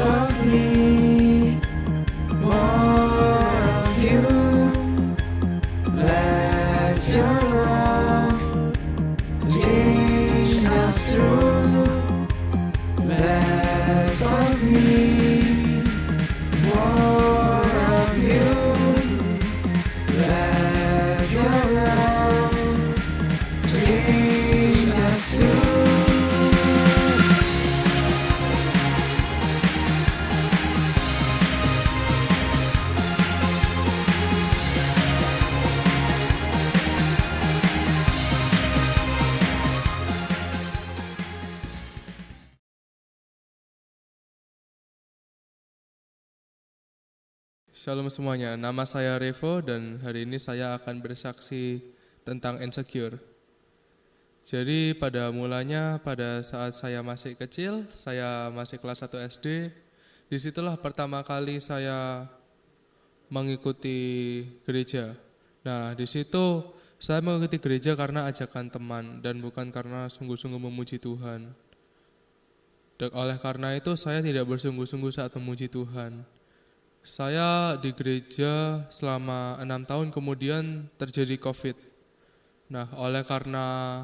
of me, more of you. Let your love change us through. Less of me, more of you. Let your love change us through. Shalom semuanya, nama saya Revo dan hari ini saya akan bersaksi tentang insecure. Jadi pada mulanya pada saat saya masih kecil, saya masih kelas 1 SD, disitulah pertama kali saya mengikuti gereja. Nah di situ saya mengikuti gereja karena ajakan teman dan bukan karena sungguh-sungguh memuji Tuhan. Dan oleh karena itu saya tidak bersungguh-sungguh saat memuji Tuhan. Saya di gereja selama 6 tahun kemudian terjadi COVID. Nah, oleh karena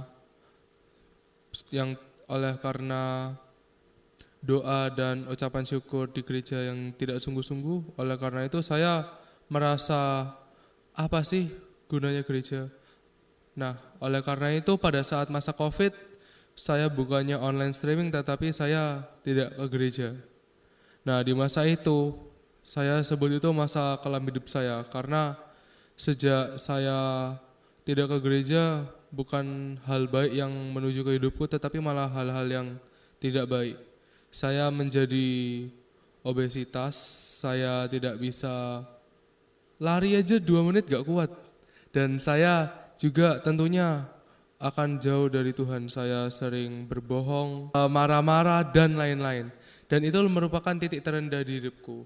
doa dan ucapan syukur di gereja yang tidak sungguh-sungguh, oleh karena itu saya merasa apa sih gunanya gereja? Nah, oleh karena itu pada saat masa COVID, saya bukannya online streaming tetapi saya tidak ke gereja. Nah, di masa itu saya sebut itu masa kelam hidup saya karena sejak saya tidak ke gereja bukan hal baik yang menuju ke hidupku tetapi malah hal-hal yang tidak baik. Saya menjadi obesitas, saya tidak bisa lari aja 2 menit gak kuat. Dan saya juga tentunya akan jauh dari Tuhan. Saya sering berbohong, marah-marah dan lain-lain. Dan itu merupakan titik terendah di hidupku.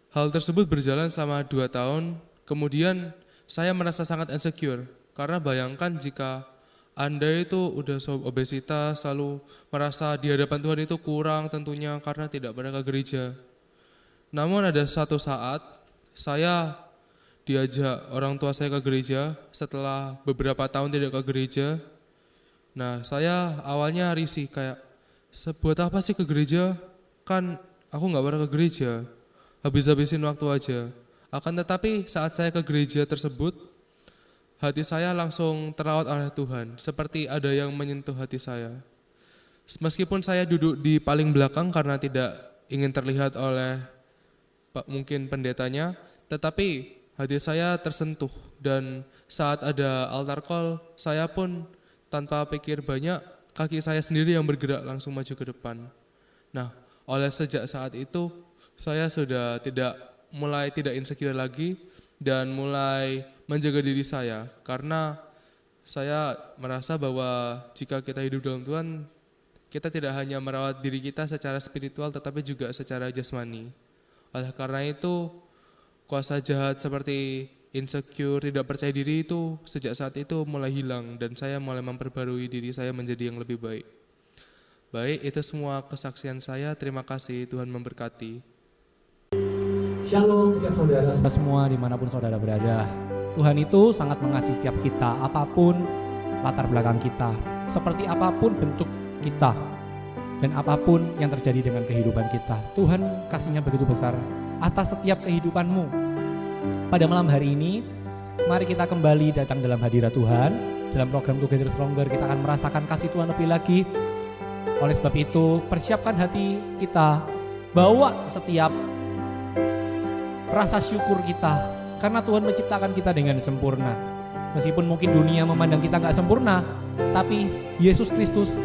Hal tersebut berjalan selama 2 tahun, kemudian saya merasa sangat insecure. Karena bayangkan jika Anda itu udah obesitas, selalu merasa di hadapan Tuhan itu kurang tentunya karena tidak pernah ke gereja. Namun ada satu saat, saya diajak orang tua saya ke gereja setelah beberapa tahun tidak ke gereja. Nah saya awalnya risih kayak, buat apa sih ke gereja? Kan aku gak pernah ke gereja. Habis-habisin waktu aja. Akan tetapi saat saya ke gereja tersebut, hati saya langsung terawat oleh Tuhan, seperti ada yang menyentuh hati saya. Meskipun saya duduk di paling belakang karena tidak ingin terlihat oleh mungkin pendetanya, tetapi hati saya tersentuh dan saat ada altar call, saya pun tanpa pikir banyak, kaki saya sendiri yang bergerak langsung maju ke depan. Nah, oleh sejak saat itu, saya sudah mulai tidak insecure lagi dan mulai menjaga diri saya karena saya merasa bahwa jika kita hidup dalam Tuhan, kita tidak hanya merawat diri kita secara spiritual tetapi juga secara jasmani. Oleh karena itu, kuasa jahat seperti insecure, tidak percaya diri itu sejak saat itu mulai hilang dan saya mulai memperbarui diri saya menjadi yang lebih baik. Baik, itu semua kesaksian saya. Terima kasih, Tuhan memberkati. Shalom setiap saudara semua dimanapun saudara berada. Tuhan itu sangat mengasihi setiap kita, apapun latar belakang kita, seperti apapun bentuk kita, dan apapun yang terjadi dengan kehidupan kita. Tuhan kasihnya begitu besar atas setiap kehidupanmu. Pada malam hari ini, mari kita kembali datang dalam hadirat Tuhan. Dalam program Together Stronger kita akan merasakan kasih Tuhan lebih lagi. Oleh sebab itu, persiapkan hati kita, bawa setiap rasa syukur kita, karena Tuhan menciptakan kita dengan sempurna. Meskipun mungkin dunia memandang kita gak sempurna, tapi Yesus Kristus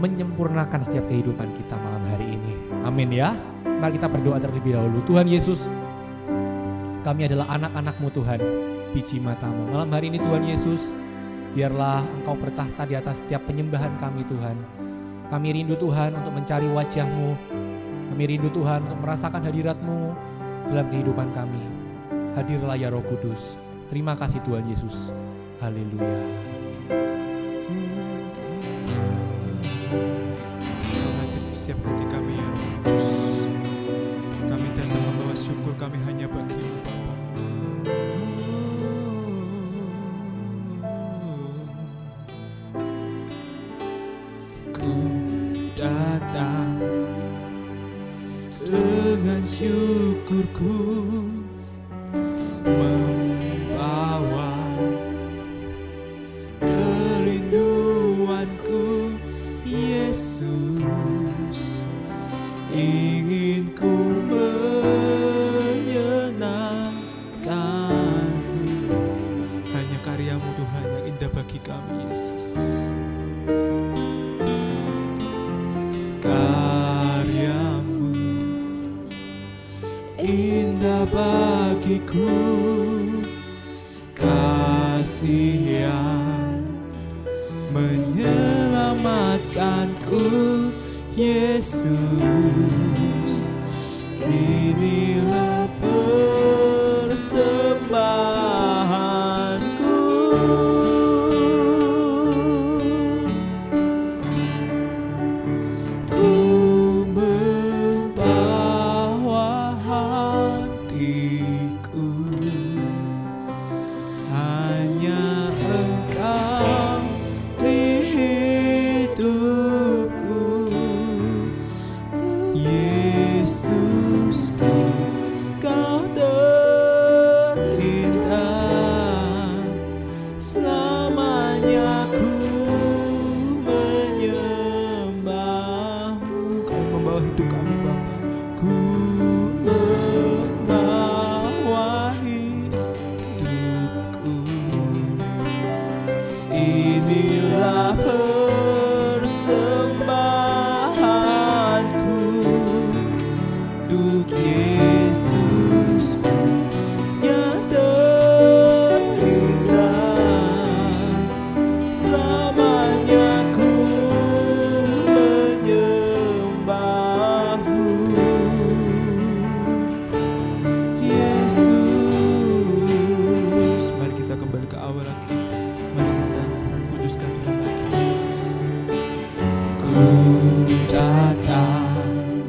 menyempurnakan setiap kehidupan kita malam hari ini. Amin ya. Mari kita berdoa terlebih dahulu. Tuhan Yesus, kami adalah anak-anak-Mu Tuhan, biji mata-Mu. Malam hari ini Tuhan Yesus, biarlah Engkau bertahta di atas setiap penyembahan kami Tuhan. Kami rindu Tuhan untuk mencari wajah-Mu. Kami rindu Tuhan untuk merasakan hadirat-Mu dalam kehidupan kami. Hadirlah ya Roh Kudus. Terima kasih Tuhan Yesus. Haleluya. Hadir di setiap hati kami ya Roh. syukurku membawa kerinduanku, Yesus, ingin ku menyenangkanmu. Hanya karyamu Tuhan yang indah bagi kami, Yesus. Karyamu indah bagiku, kasih yang menyelamatkanku, Yesus. Inilah persembahanku. Ku membawa hatiku, hanya Engkau di hidupku, Yesusku, Kau terindah. Selamanya ku menyembahmu. Kau membawa hidup kami, Bapa. Ku membawa hidupku. Inilah persembahanku untuk Yesus yang terindah. Selamanya ku menyembahmu, Yesus. Mari kita kembali ke awal lagi. Mari kita kuduskan Tuhan lagi, Yesus. Ku datang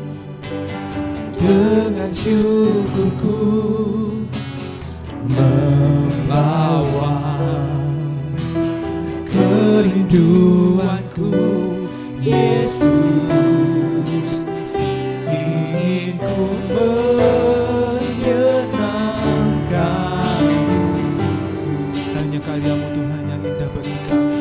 dengan syukurku membawa kerinduanku, Yesus. Ingin ku menyenangkanmu. Hanya karyamu Tuhan yang indah bagi kami.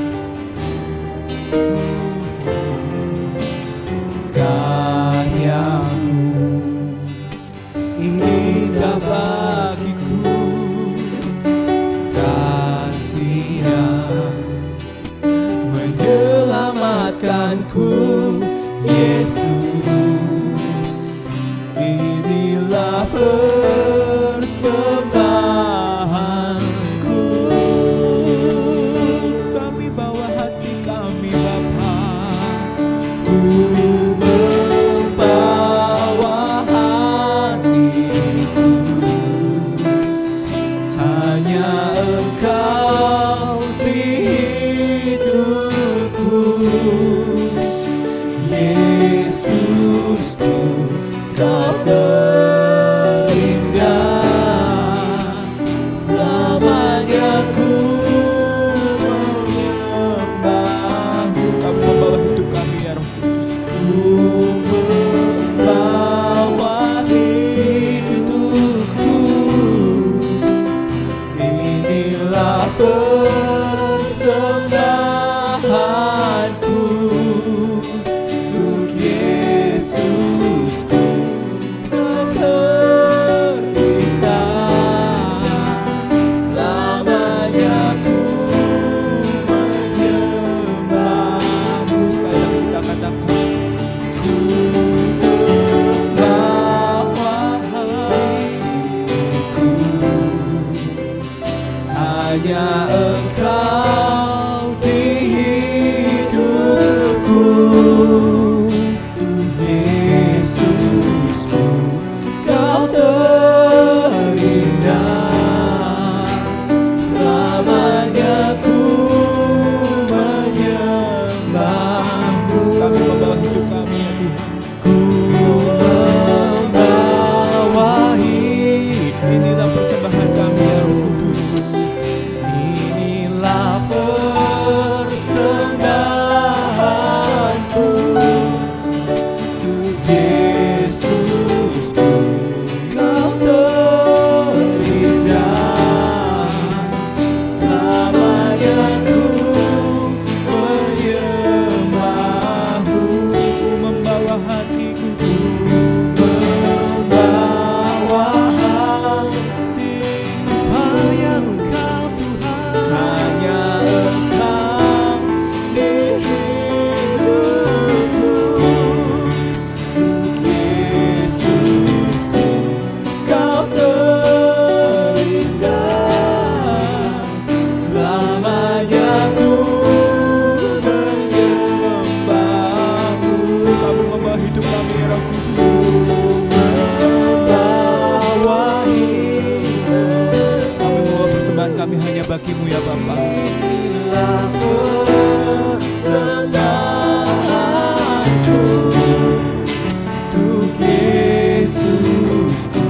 Karyamu indah bagiku, kasih yang menyelamatkanku, Yesus. Inilah persembahanku. Kami bawa hati kami, Bapa. Ku membawa hatiku, hanya Engkau di hidupku, Yesusku, Kau terindah. Selamanya ku menyembahmu. Kami membawa hidup kami, ya Roh Kudus. Ku membawa hidupku. Inilah persembahanku untuk Yesusku, Kau terindah. Selamanya ku menyembahmu. Sekarang kita katakan, ku membawa hatiku, hanya Engkau di hidupku, Yesusku, Kau terindah. Selamanya ku menyembahmu. Kami membawa hidup kami, ya Tuhan. Ku membawa hidup. Inilah persembahan kami, ya Roh Kudus. Inilah bagimu ya Bapa. Inilah persembahanku untuk Yesusku,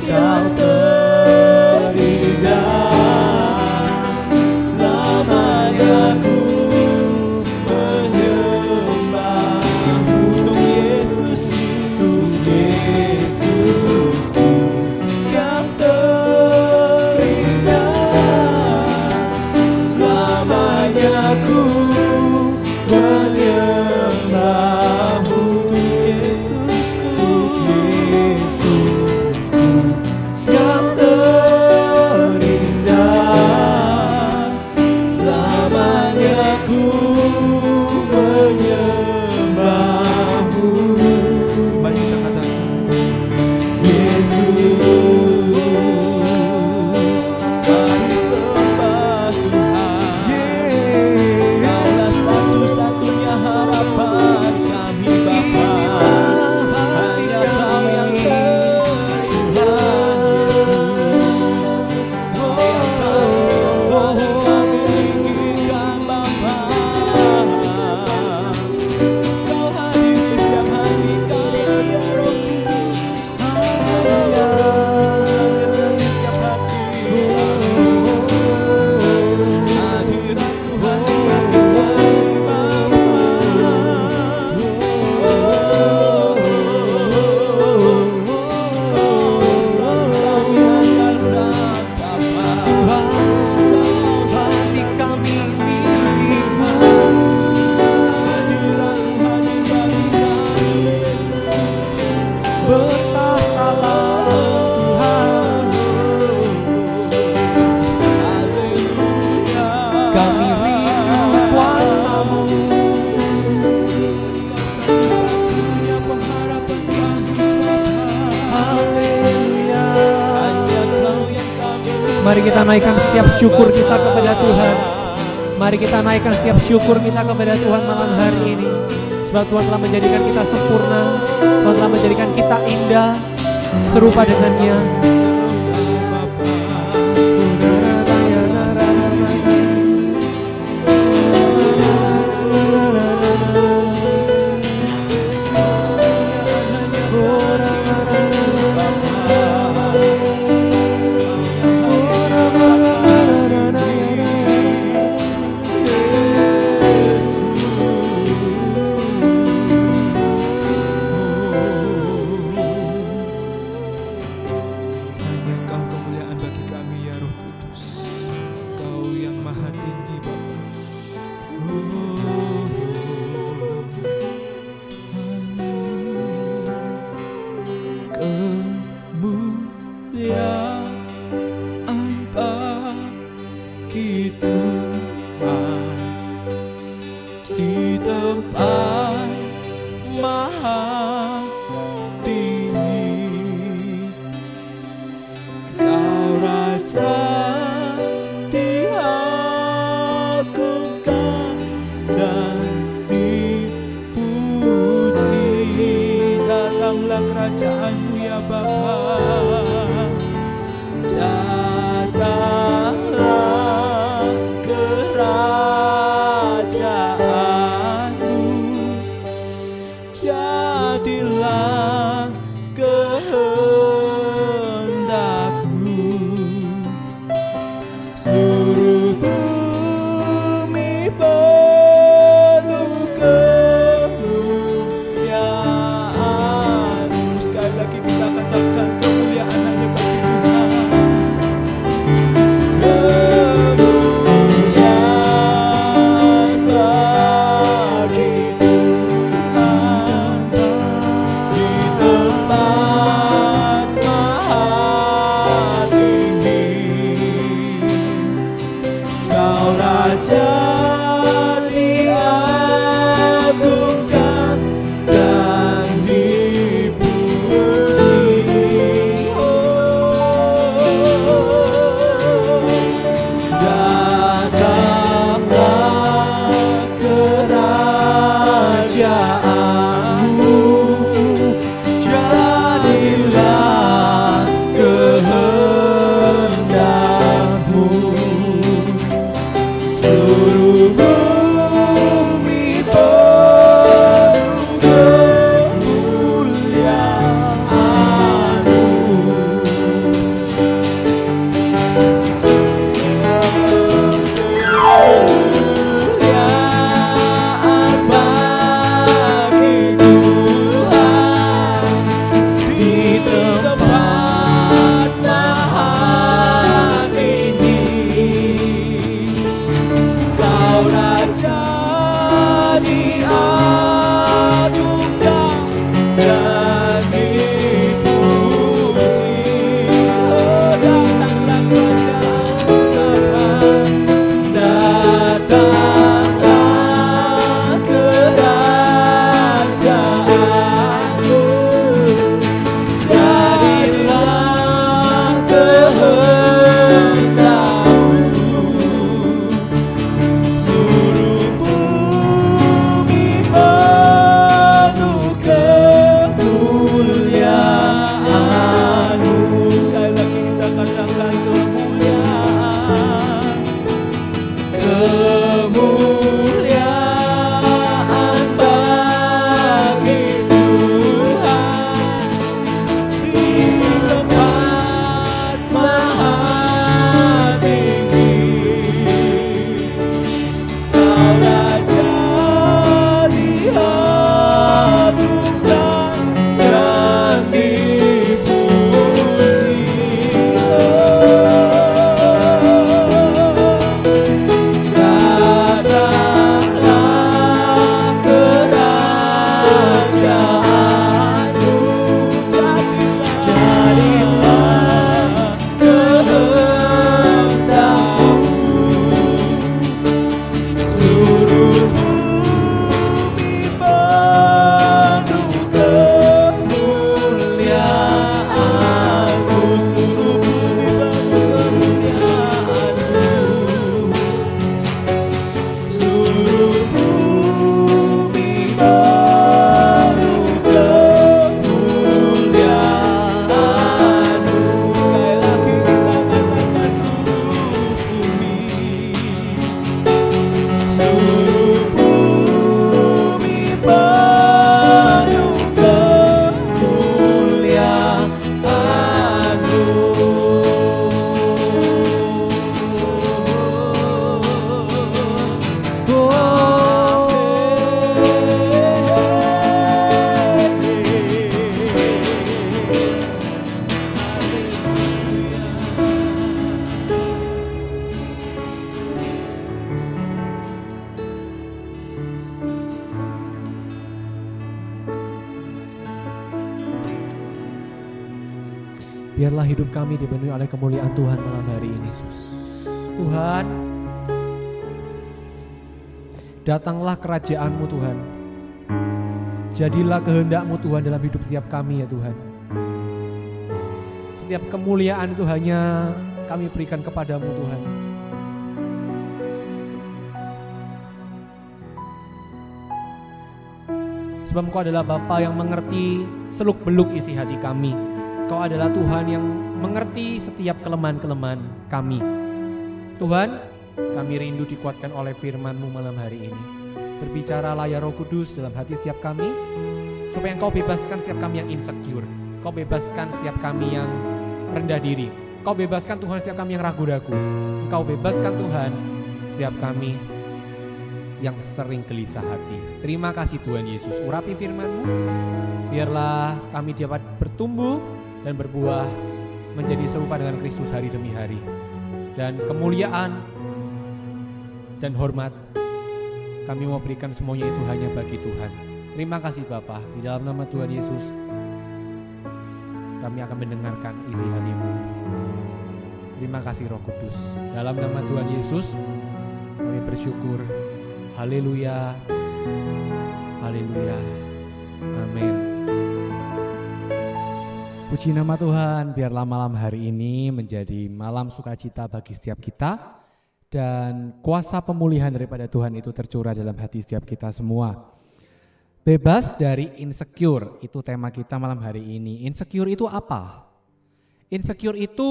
Kau terindah. Selamanya ku menyembahmu untuk Yesusku, yang terindah. Selamanya ku menyembahmu untuk Yesusku, yang terindah. Selamanya ku menyembahmu. Mari kita katakan, Yesus, mari sembah Tuhan. Kaulah satu-satunya harapan kami Bapa. Hanya Kau yang kami tinggikan Bapa. Kau hadir di setiap hati kami ya Roh Kudus. Haleluya, hadir di setiap hati. Hadirat Tuhan di hati kami Bapa. Selalu kami andalkan Bapa. Kau hati kami miliki. Hadirat Tuhan di bagi kami Yesus. Bertahtalah Tuhan. Haleluya. Kami rindu kuasa-Mu. Kau satu-satunya pengharapan kami Bapa. Haleluya. Hanya Kau yang kami Mari kita naikkan setiap syukur kita kepada Tuhan. Mari kita naikkan setiap syukur kita kepada Tuhan malam hari ini. Sebab Tuhan telah menjadikan kita sempurna, Tuhan telah menjadikan kita indah, serupa dengannya. hanya Engkau kemuliaan bagi kami ya Roh Kudus. Kau yang maha tinggi Bapa. kemuliaan bagi Tuhan di tempat maha tinggi. Kau Raja diagungkan dan dipuji. Datanglah kerajaan-Mu ya Bapa. Datanglah kerajaan-Mu Biarlah hidup kami dipenuhi oleh kemuliaan Tuhan malam hari ini. Tuhan, datanglah kerajaan-Mu Tuhan. Jadilah kehendak-Mu Tuhan dalam hidup setiap kami ya Tuhan. Setiap kemuliaan itu hanya kami berikan kepadamu Tuhan. Sebab Engkau adalah Bapa yang mengerti seluk-beluk isi hati kami. Engkau adalah Tuhan yang mengerti setiap kelemahan-kelemahan kami. Tuhan, kami rindu dikuatkan oleh firman-Mu malam hari ini. Berbicaralah ya Roh Kudus dalam hati setiap kami, supaya Engkau bebaskan setiap kami yang insecure. Engkau bebaskan setiap kami yang rendah diri. Engkau bebaskan Tuhan setiap kami yang ragu-ragu. Engkau bebaskan Tuhan setiap kami yang sering gelisah hati. Terima kasih Tuhan Yesus, urapi firman-Mu, biarlah kami dapat bertumbuh dan berbuah menjadi serupa dengan Kristus hari demi hari. Dan kemuliaan dan hormat kami mau berikan semuanya itu hanya bagi Tuhan. Terima kasih Bapa, di dalam nama Tuhan Yesus kami akan mendengarkan isi hati-Mu. Terima kasih Roh Kudus, dalam nama Tuhan Yesus kami bersyukur. Haleluya, haleluya, amin. Puji nama Tuhan, biarlah malam hari ini menjadi malam sukacita bagi setiap kita. Dan kuasa pemulihan daripada Tuhan itu tercurah dalam hati setiap kita semua. Bebas dari insecure, itu tema kita malam hari ini. Insecure itu apa? Insecure itu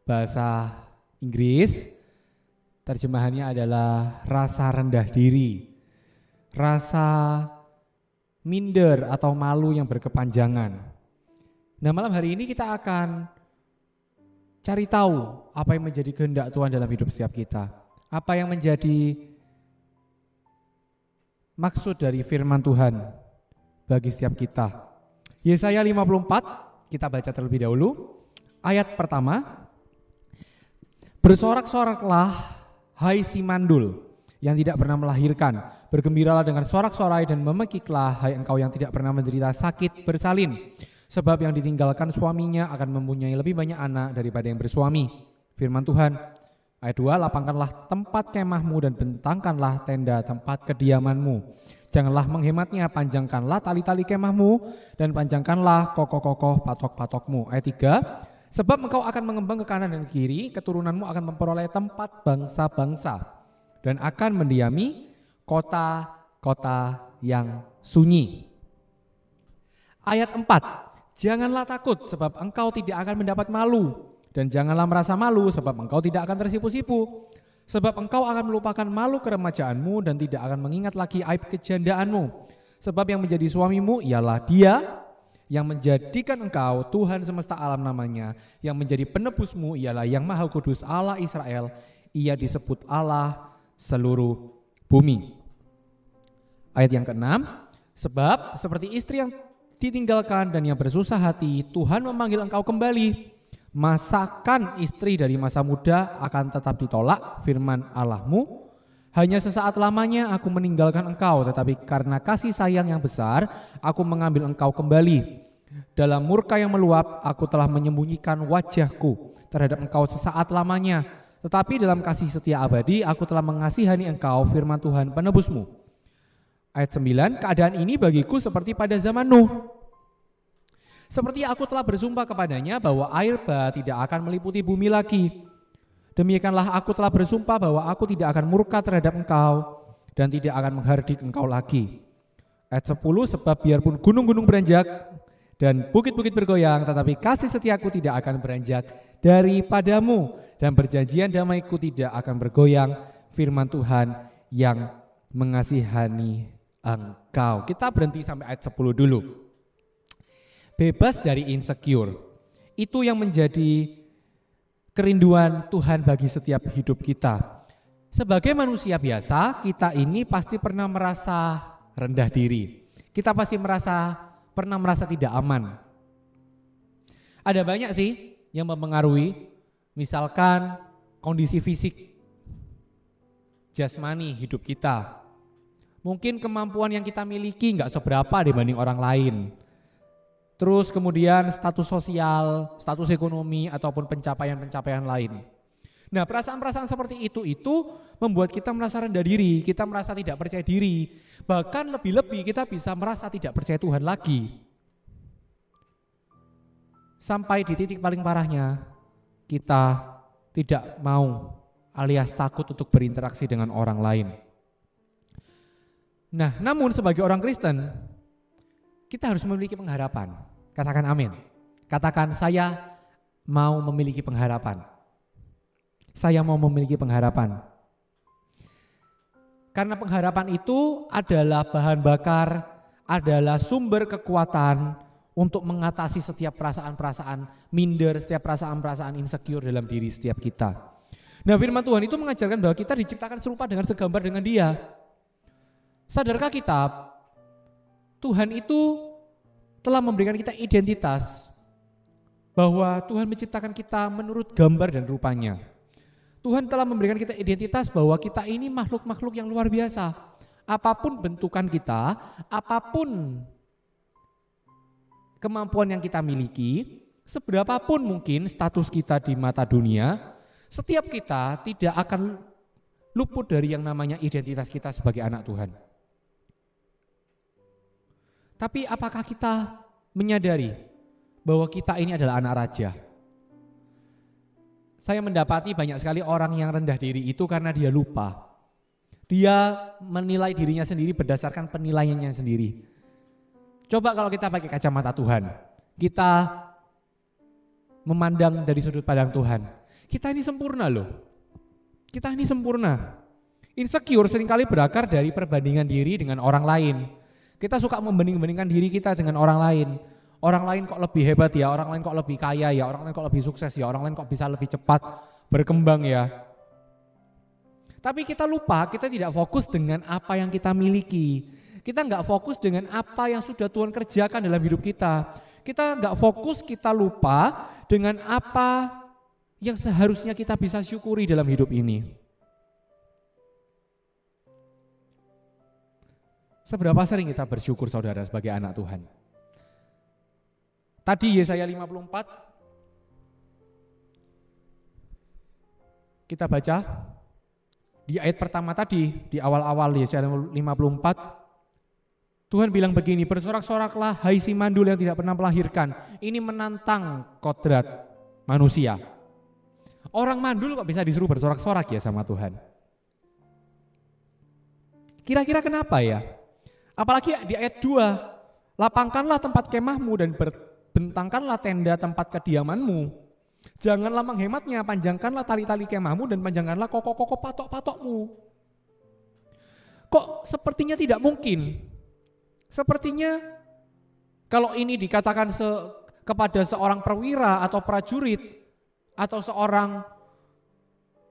bahasa Inggris, terjemahannya adalah rasa rendah diri, rasa minder atau malu yang berkepanjangan. Nah malam hari ini kita akan cari tahu apa yang menjadi kehendak Tuhan dalam hidup setiap kita. Apa yang menjadi maksud dari firman Tuhan bagi setiap kita. Yesaya 54, kita baca terlebih dahulu. Ayat pertama, bersorak-soraklah hai si mandul yang tidak pernah melahirkan. Bergembiralah dengan sorak-sorai dan memekiklah hai engkau yang tidak pernah menderita sakit bersalin. Sebab yang ditinggalkan suaminya akan mempunyai lebih banyak anak daripada yang bersuami. Firman Tuhan. Ayat 2, lapangkanlah tempat kemahmu dan bentangkanlah tenda tempat kediamanmu. Janganlah menghematnya, panjangkanlah tali-tali kemahmu dan panjangkanlah kokoh-kokoh patok-patokmu. Ayat 3, sebab engkau akan mengembang ke kanan dan kiri, keturunanmu akan memperoleh tempat bangsa-bangsa dan akan mendiami kota-kota yang sunyi. Ayat 4, janganlah takut sebab engkau tidak akan mendapat malu. Dan janganlah merasa malu sebab engkau tidak akan tersipu-sipu. Sebab engkau akan melupakan malu keremajaanmu dan tidak akan mengingat lagi aib kejandaanmu. Sebab yang menjadi suamimu ialah Dia yang menjadikan engkau Tuhan semesta alam namanya. Yang menjadi penebusmu ialah Yang Maha Kudus Allah Israel. Ia disebut Allah seluruh bumi. Ayat yang ke-6, sebab seperti istri yang ditinggalkan dan yang bersusah hati, Tuhan memanggil engkau kembali. Masakan istri dari masa muda akan tetap ditolak, firman Allahmu. Hanya sesaat lamanya aku meninggalkan engkau, tetapi karena kasih sayang yang besar, aku mengambil engkau kembali. Dalam murka yang meluap, aku telah menyembunyikan wajahku terhadap engkau sesaat lamanya. Tetapi dalam kasih setia abadi, aku telah mengasihani engkau, firman Tuhan penebusmu. Ayat 9, keadaan ini bagiku seperti pada zaman Nuh. Seperti aku telah bersumpah kepadanya bahwa air bah tidak akan meliputi bumi lagi. Demikianlah aku telah bersumpah bahwa aku tidak akan murka terhadap engkau dan tidak akan menghardik engkau lagi. Ayat 10, sebab biarpun gunung-gunung beranjak dan bukit-bukit bergoyang, tetapi kasih setiaku tidak akan beranjak daripadamu dan perjanjian damaiku tidak akan bergoyang, firman Tuhan yang mengasihani engkau. Kita berhenti sampai ayat 10 dulu. Bebas dari insecure, itu yang menjadi kerinduan Tuhan bagi setiap hidup kita. Sebagai manusia biasa, kita ini pasti pernah merasa rendah diri. Kita pasti pernah merasa tidak aman. Ada banyak sih yang mempengaruhi, misalkan kondisi fisik, jasmani hidup kita. Mungkin kemampuan yang kita miliki nggak seberapa dibanding orang lain. terus kemudian status sosial, status ekonomi, ataupun pencapaian-pencapaian lain. Nah, perasaan-perasaan seperti itu membuat kita merasa rendah diri, kita merasa tidak percaya diri, bahkan lebih-lebih kita bisa merasa tidak percaya Tuhan lagi. Sampai di titik paling parahnya, kita tidak mau alias takut untuk berinteraksi dengan orang lain. Nah, namun sebagai orang Kristen, kita harus memiliki pengharapan. Katakan amin. Katakan, saya mau memiliki pengharapan. Saya mau memiliki pengharapan. Karena pengharapan itu adalah bahan bakar, adalah sumber kekuatan untuk mengatasi setiap perasaan-perasaan minder, setiap perasaan-perasaan insecure dalam diri setiap kita. Nah, firman Tuhan itu mengajarkan bahwa kita diciptakan serupa dengan segambar dengan Dia. Sadarkah kita, Tuhan itu telah memberikan kita identitas, bahwa Tuhan menciptakan kita menurut gambar dan rupanya. Tuhan telah memberikan kita identitas bahwa kita ini makhluk-makhluk yang luar biasa. Apapun bentukan kita, apapun kemampuan yang kita miliki, seberapapun mungkin status kita di mata dunia, setiap kita tidak akan luput dari yang namanya identitas kita sebagai anak Tuhan. Tapi apakah kita menyadari bahwa kita ini adalah anak raja? Saya mendapati banyak sekali orang yang rendah diri itu karena dia lupa. Dia menilai dirinya sendiri berdasarkan penilaiannya sendiri. Coba kalau kita pakai kacamata Tuhan, kita memandang dari sudut pandang Tuhan. Kita ini sempurna loh. Kita ini sempurna. Insecure seringkali berakar dari perbandingan diri dengan orang lain. Kita suka membanding-bandingkan diri kita dengan orang lain. Orang lain kok lebih hebat ya, orang lain kok lebih kaya ya, orang lain kok lebih sukses ya, orang lain kok bisa lebih cepat berkembang ya. Tapi kita lupa, kita tidak fokus dengan apa yang kita miliki. Kita nggak fokus dengan apa yang sudah Tuhan kerjakan dalam hidup kita. Kita nggak fokus, kita lupa dengan apa yang seharusnya kita bisa syukuri dalam hidup ini. Seberapa sering kita bersyukur saudara sebagai anak Tuhan? Tadi Yesaya 54, kita baca di ayat pertama tadi, di awal-awal Yesaya 54, Tuhan bilang begini, bersorak-soraklah hai si mandul yang tidak pernah melahirkan. Ini menantang kodrat manusia. Orang mandul kok bisa disuruh bersorak-sorak ya sama Tuhan? Kira-kira kenapa ya? Apalagi di ayat 2, lapangkanlah tempat kemahmu dan bentangkanlah tenda tempat kediamanmu. Janganlah menghematnya, panjangkanlah tali-tali kemahmu dan panjangkanlah koko-koko patok-patokmu. Kok sepertinya tidak mungkin? Sepertinya kalau ini dikatakan kepada seorang perwira atau prajurit atau seorang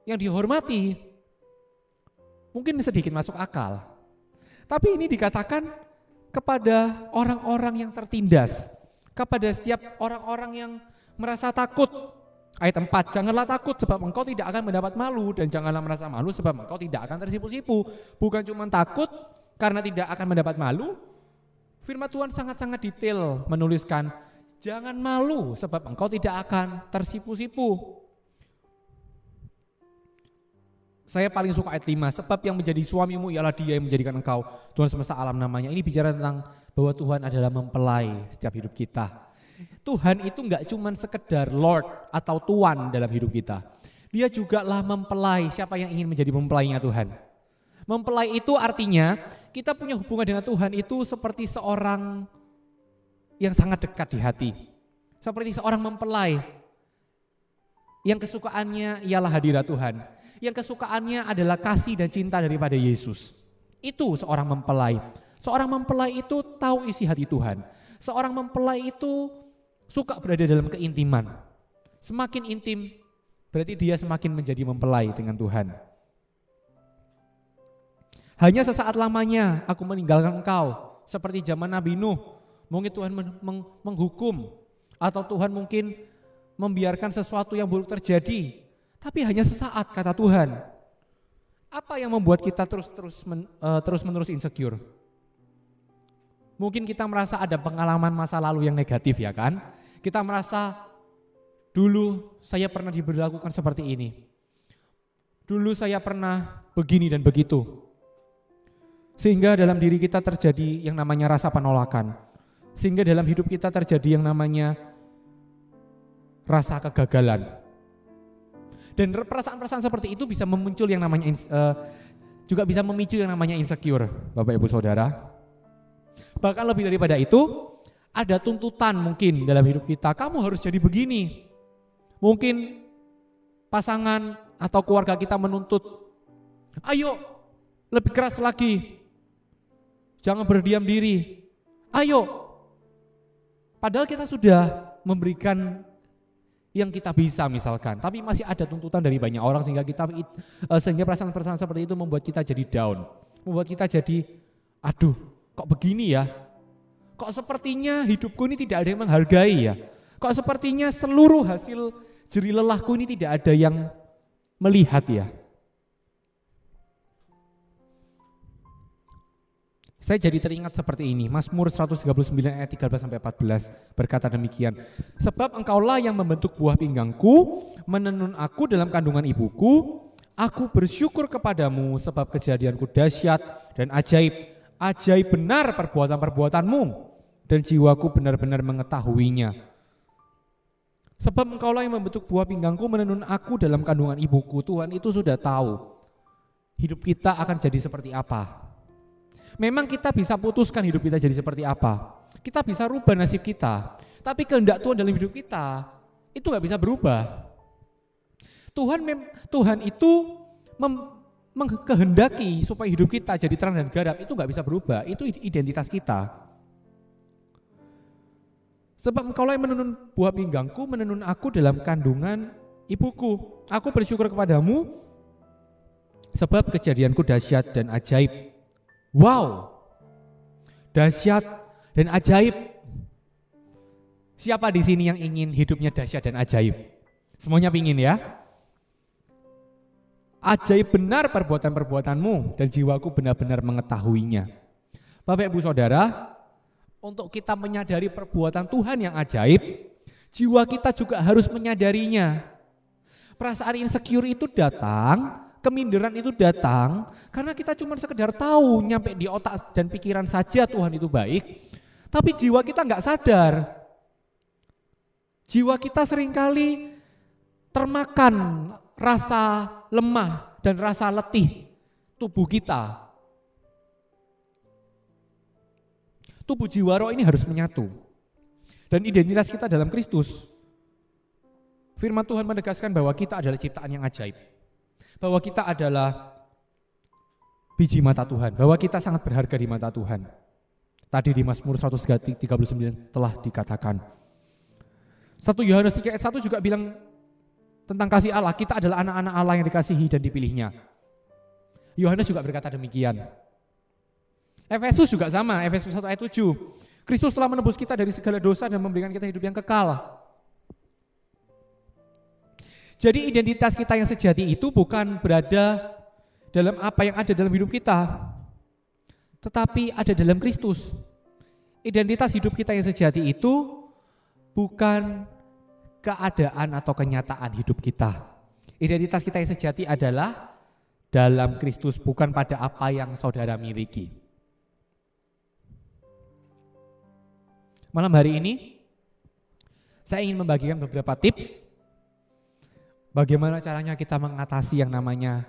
yang dihormati, mungkin sedikit masuk akal. Tapi ini dikatakan kepada orang-orang yang tertindas, kepada setiap orang-orang yang merasa takut. Ayat 4, janganlah takut sebab engkau tidak akan mendapat malu, dan janganlah merasa malu sebab engkau tidak akan tersipu-sipu. Bukan cuma takut karena tidak akan mendapat malu, firman Tuhan sangat-sangat detail menuliskan, jangan malu sebab engkau tidak akan tersipu-sipu. Saya paling suka ayat 5, sebab yang menjadi suamimu ialah Dia yang menjadikan engkau Tuhan semesta alam namanya. Ini bicara tentang bahwa Tuhan adalah mempelai setiap hidup kita. Tuhan itu enggak cuma sekedar Lord atau Tuan dalam hidup kita. Dia juga lah mempelai. Siapa yang ingin menjadi mempelainya Tuhan? Mempelai itu artinya kita punya hubungan dengan Tuhan itu seperti seorang yang sangat dekat di hati. Seperti seorang mempelai yang kesukaannya ialah hadirat Tuhan. Yang kesukaannya adalah kasih dan cinta daripada Yesus. Itu seorang mempelai. Seorang mempelai itu tahu isi hati Tuhan. Seorang mempelai itu suka berada dalam keintiman. Semakin intim, berarti dia semakin menjadi mempelai dengan Tuhan. Hanya sesaat lamanya aku meninggalkan engkau. Seperti zaman Nabi Nuh. Mungkin Tuhan menghukum. Atau Tuhan mungkin membiarkan sesuatu yang buruk terjadi. Tapi hanya sesaat, kata Tuhan. Apa yang membuat kita terus-menerus insecure? Mungkin kita merasa ada pengalaman masa lalu yang negatif ya kan. Kita merasa dulu saya pernah diberlakukan seperti ini. Dulu saya pernah begini dan begitu. Sehingga dalam diri kita terjadi yang namanya rasa penolakan. Sehingga dalam hidup kita terjadi yang namanya rasa kegagalan. Dan perasaan-perasaan seperti itu bisa memuncul yang namanya juga bisa memicu yang namanya insecure, Bapak Ibu Saudara. Bahkan lebih daripada itu, ada tuntutan mungkin dalam hidup kita, kamu harus jadi begini. Mungkin pasangan atau keluarga kita menuntut, ayo lebih keras lagi, jangan berdiam diri, ayo. Padahal kita sudah memberikan yang kita bisa misalkan, tapi masih ada tuntutan dari banyak orang sehingga perasaan-perasaan seperti itu membuat kita jadi down, membuat kita jadi, aduh kok begini ya, kok sepertinya hidupku ini tidak ada yang menghargai ya, kok sepertinya seluruh hasil jerih lelahku ini tidak ada yang melihat ya. Saya jadi teringat seperti ini, Mazmur 139 ayat 13-14 berkata demikian. Sebab engkaulah yang membentuk buah pinggangku, menenun aku dalam kandungan ibuku, aku bersyukur kepadamu sebab kejadianku dahsyat dan ajaib. Ajaib benar perbuatan-perbuatanmu dan jiwaku benar-benar mengetahuinya. Sebab engkaulah yang membentuk buah pinggangku, menenun aku dalam kandungan ibuku. Tuhan itu sudah tahu hidup kita akan jadi seperti apa. Memang kita bisa putuskan hidup kita jadi seperti apa. Kita bisa rubah nasib kita. Tapi kehendak Tuhan dalam hidup kita itu gak bisa berubah. Tuhan itu mengkehendaki supaya hidup kita jadi terang dan garap, itu gak bisa berubah. Itu identitas kita. Sebab engkaulah yang menenun buah pinggangku, menenun aku dalam kandungan ibuku. Aku bersyukur kepadamu sebab kejadianku dahsyat dan ajaib. Wow, dahsyat dan ajaib. Siapa di sini yang ingin hidupnya dahsyat dan ajaib? Semuanya pingin ya? Ajaib benar perbuatan-perbuatanmu dan jiwaku benar-benar mengetahuinya. Bapak Ibu Saudara, untuk kita menyadari perbuatan Tuhan yang ajaib, jiwa kita juga harus menyadarinya. Perasaan insecure itu datang, keminderan itu datang karena kita cuma sekedar tahu nyampe di otak dan pikiran saja Tuhan itu baik, tapi jiwa kita nggak sadar. Jiwa kita seringkali termakan rasa lemah dan rasa letih tubuh kita. Tubuh jiwa roh ini harus menyatu. Dan identitas kita dalam Kristus. Firman Tuhan menegaskan bahwa kita adalah ciptaan yang ajaib. Bahwa kita adalah biji mata Tuhan, bahwa kita sangat berharga di mata Tuhan. Tadi di Mazmur 139 telah dikatakan. 1 Yohanes 3 ayat 1 juga bilang tentang kasih Allah, kita adalah anak-anak Allah yang dikasihi dan dipilihnya. Yohanes juga berkata demikian. Efesus juga sama, Efesus 1 ayat 7. Kristus telah menebus kita dari segala dosa dan memberikan kita hidup yang kekal. Jadi identitas kita yang sejati itu bukan berada dalam apa yang ada dalam hidup kita, tetapi ada dalam Kristus. Identitas hidup kita yang sejati itu bukan keadaan atau kenyataan hidup kita. Identitas kita yang sejati adalah dalam Kristus, bukan pada apa yang saudara miliki. Malam hari ini, saya ingin membagikan beberapa tips bagaimana caranya kita mengatasi yang namanya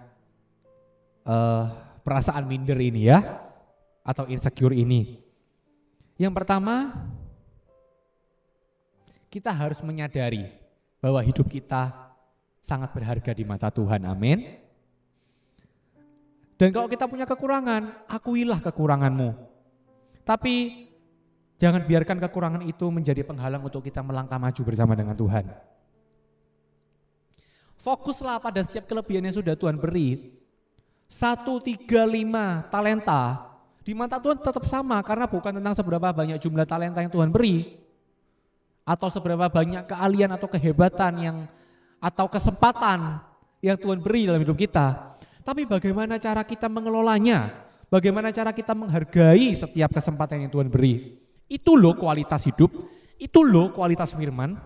perasaan minder ini ya, atau insecure ini. Yang pertama, kita harus menyadari bahwa hidup kita sangat berharga di mata Tuhan, amin. Dan kalau kita punya kekurangan, akuilah kekuranganmu. Tapi jangan biarkan kekurangan itu menjadi penghalang untuk kita melangkah maju bersama dengan Tuhan. Fokuslah pada setiap kelebihan yang sudah Tuhan beri. 1, 3, 5 talenta di mata Tuhan tetap sama, karena bukan tentang seberapa banyak jumlah talenta yang Tuhan beri atau seberapa banyak keahlian atau kehebatan atau kesempatan yang Tuhan beri dalam hidup kita, tapi bagaimana cara kita mengelolanya, Bagaimana cara kita menghargai setiap kesempatan yang Tuhan beri. Itu loh kualitas hidup, itu loh kualitas firman.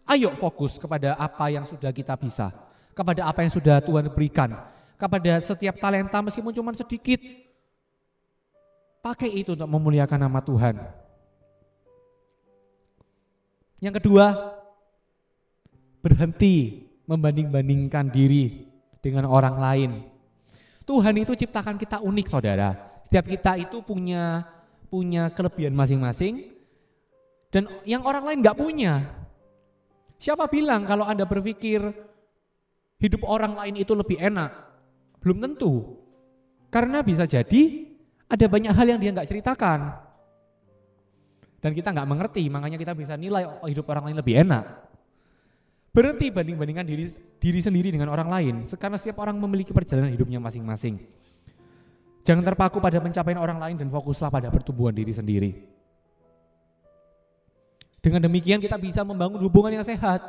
Ayo fokus kepada apa yang sudah kita bisa, kepada apa yang sudah Tuhan berikan, kepada setiap talenta meskipun cuma sedikit. Pakai itu untuk memuliakan nama Tuhan. Yang kedua, berhenti membanding-bandingkan diri dengan orang lain. Tuhan itu ciptakan kita unik, saudara. Setiap kita itu punya kelebihan masing-masing dan yang orang lain gak punya. Siapa bilang kalau Anda berpikir hidup orang lain itu lebih enak? Belum tentu. Karena bisa jadi ada banyak hal yang dia gak ceritakan. Dan kita gak mengerti, makanya kita bisa nilai hidup orang lain lebih enak. Berhenti banding-bandingkan diri sendiri dengan orang lain, karena setiap orang memiliki perjalanan hidupnya masing-masing. Jangan terpaku pada pencapaian orang lain dan fokuslah pada pertumbuhan diri sendiri. Dengan demikian kita bisa membangun hubungan yang sehat.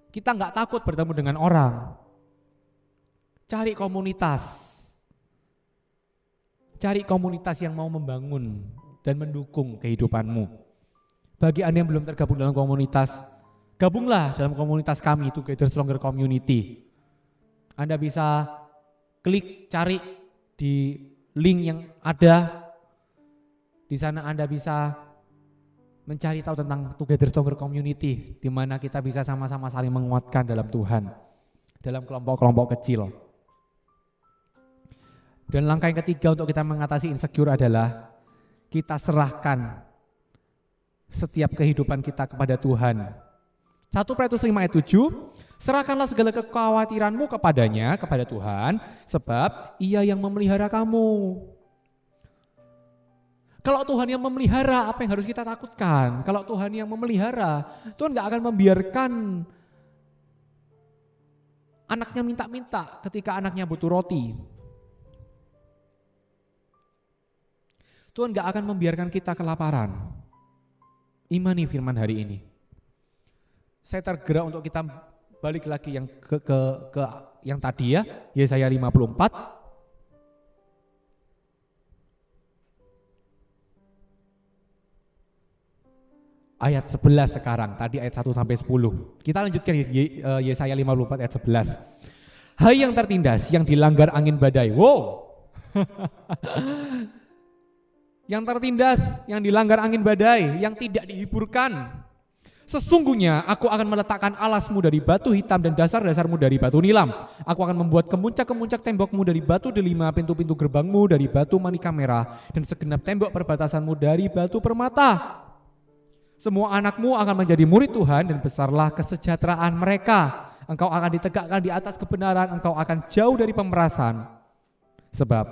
Kita nggak takut bertemu dengan orang. Cari komunitas. Cari komunitas yang mau membangun dan mendukung kehidupanmu. Bagi Anda yang belum tergabung dalam komunitas, gabunglah dalam komunitas kami, Together Stronger Community. Anda bisa klik cari di link yang ada. Di sana Anda bisa mencari tahu tentang Together Stronger Community, di mana kita bisa sama-sama saling menguatkan dalam Tuhan, dalam kelompok-kelompok kecil. Dan langkah yang ketiga untuk kita mengatasi insecure adalah kita serahkan setiap kehidupan kita kepada Tuhan. 1 Petrus 5 ayat 7, serahkanlah segala kekhawatiranmu kepadanya, kepada Tuhan, sebab Ia yang memelihara kamu. Kalau Tuhan yang memelihara, apa yang harus kita takutkan? Kalau Tuhan yang memelihara, Tuhan gak akan membiarkan anaknya minta-minta ketika anaknya butuh roti. Tuhan gak akan membiarkan kita kelaparan. Imani firman hari ini. Saya tergerak untuk kita balik lagi yang ke yang tadi ya, Yesaya 54. Ayat 11 sekarang, tadi ayat 1 sampai 10. Kita lanjutkan Yesaya 54 ayat 11. Hai yang tertindas, yang dilanggar angin badai. Wow. Yang tertindas, yang dilanggar angin badai, yang tidak dihiburkan. Sesungguhnya aku akan meletakkan alasmu dari batu hitam dan dasar-dasarmu dari batu nilam. Aku akan membuat kemuncak-kemuncak tembokmu dari batu delima, pintu-pintu gerbangmu dari batu manika merah, dan segenap tembok perbatasanmu dari batu permata. Semua anakmu akan menjadi murid Tuhan dan besarlah kesejahteraan mereka. Engkau akan ditegakkan di atas kebenaran, engkau akan jauh dari pemerasan. Sebab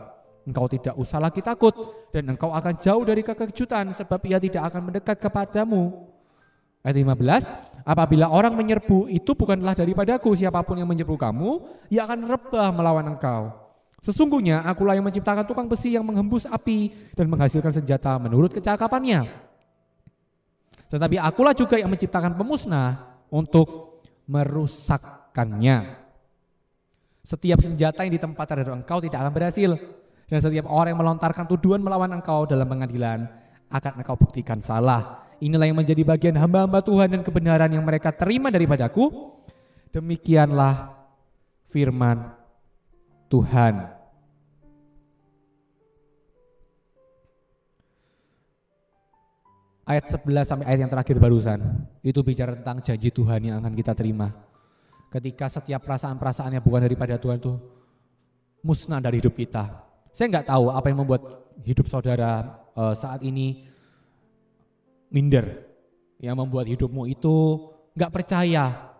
engkau tidak usah lagi takut dan engkau akan jauh dari kekejutan sebab ia tidak akan mendekat kepadamu. Ayat 15, apabila orang menyerbu itu bukanlah daripadaku, siapapun yang menyerbu kamu, ia akan rebah melawan engkau. Sesungguhnya akulah yang menciptakan tukang besi yang menghembus api dan menghasilkan senjata menurut kecakapannya. Tetapi akulah juga yang menciptakan pemusnah untuk merusakkannya. Setiap senjata yang ditempatkan terhadap engkau tidak akan berhasil. Dan setiap orang yang melontarkan tuduhan melawan engkau dalam pengadilan akan engkau buktikan salah. Inilah yang menjadi bagian hamba-hamba Tuhan dan kebenaran yang mereka terima daripadaku. Demikianlah firman Tuhan. Ayat 11 sampai ayat yang terakhir barusan, itu bicara tentang janji Tuhan yang akan kita terima. Ketika setiap perasaan-perasaan yang bukan daripada Tuhan itu musnah dari hidup kita. Saya nggak tahu apa yang membuat hidup saudara saat ini minder, yang membuat hidupmu itu nggak percaya.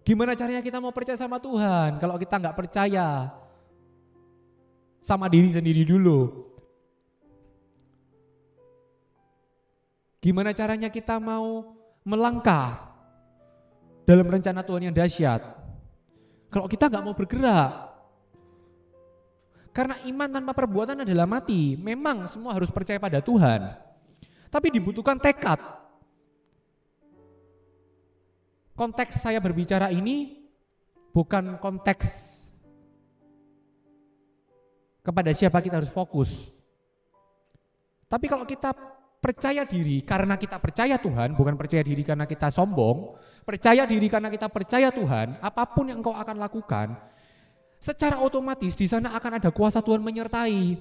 Gimana caranya kita mau percaya sama Tuhan kalau kita nggak percaya sama diri sendiri dulu? Gimana caranya kita mau melangkah dalam rencana Tuhan yang dahsyat kalau kita nggak mau bergerak? Karena iman tanpa perbuatan adalah mati. Memang semua harus percaya pada Tuhan. Tapi dibutuhkan tekad. Konteks saya berbicara ini bukan konteks kepada siapa kita harus fokus. Tapi kalau kita percaya diri karena kita percaya Tuhan, bukan percaya diri karena kita sombong, percaya diri karena kita percaya Tuhan, apapun yang engkau akan lakukan, secara otomatis di sana akan ada kuasa Tuhan menyertai.